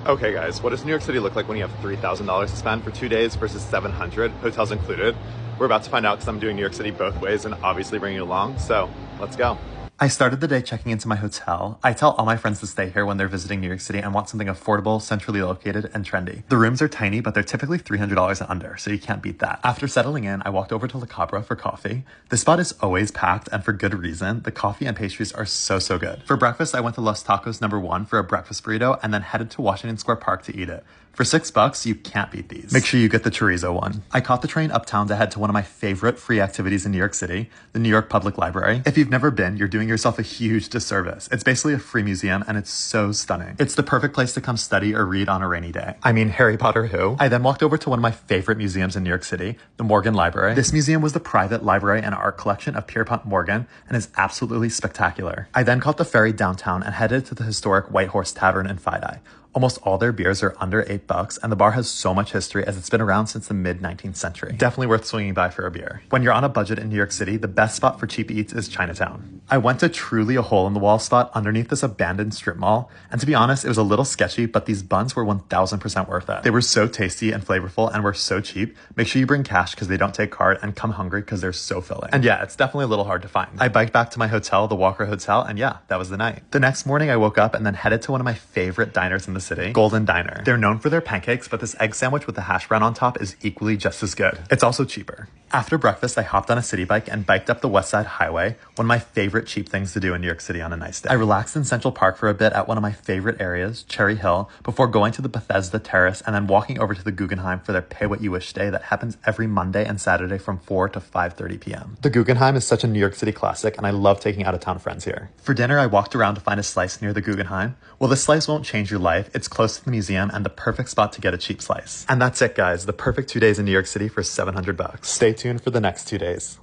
Okay guys, what does New York City look like when you have $3,000 to spend for 2 days versus 700, hotels included? We're about to find out because I'm doing New York City both ways and obviously bringing you along, so let's go. I started the day checking into my hotel. I tell all my friends to stay here when they're visiting New York City and want something affordable, centrally located, and trendy. The rooms are tiny, but they're typically $300 and under, so you can't beat that. After settling in, I walked over to La Cabra for coffee. The spot is always packed, and for good reason. The coffee and pastries are so good. For breakfast, I went to Los Tacos #1 for a breakfast burrito and then headed to Washington Square Park to eat it. For $6, you can't beat these. Make sure you get the chorizo one. I caught the train uptown to head to one of my favorite free activities in New York City, the New York Public Library. If you've never been, you're doing yourself a huge disservice. It's basically a free museum and it's so stunning. It's the perfect place to come study or read on a rainy day. I mean, Harry Potter who? I then walked over to one of my favorite museums in New York City, the Morgan Library. This museum was the private library and art collection of Pierpont Morgan and is absolutely spectacular. I then caught the ferry downtown and headed to the historic White Horse Tavern in Fidei. Almost all their beers are under $8, and the bar has so much history as it's been around since the mid-19th century. Definitely worth swinging by for a beer. When you're on a budget in New York City, the best spot for cheap eats is Chinatown. I went to truly a hole-in-the-wall spot underneath this abandoned strip mall, and to be honest, it was a little sketchy, but these buns were 1000% worth it. They were so tasty and flavorful and were so cheap. Make sure you bring cash because they don't take card, and come hungry because they're so filling. And yeah, it's definitely a little hard to find. I biked back to my hotel, the Walker Hotel, and yeah, that was the night. The next morning, I woke up and then headed to one of my favorite diners in the city, Golden Diner. They're known for their pancakes, but this egg sandwich with the hash brown on top is equally just as good. It's also cheaper. After breakfast, I hopped on a city bike and biked up the West Side Highway, one of my favorite cheap things to do in New York City on a nice day. I relaxed in Central Park for a bit at one of my favorite areas, Cherry Hill, before going to the Bethesda Terrace and then walking over to the Guggenheim for their Pay What You Wish Day that happens every Monday and Saturday from 4 to 5:30 p.m. The Guggenheim is such a New York City classic, and I love taking out-of-town friends here. For dinner, I walked around to find a slice near the Guggenheim. Well, this slice won't change your life. It's close to the museum and the perfect spot to get a cheap slice. And that's it, guys. The perfect 2 days in New York City for $700. Stay tuned for the next 2 days.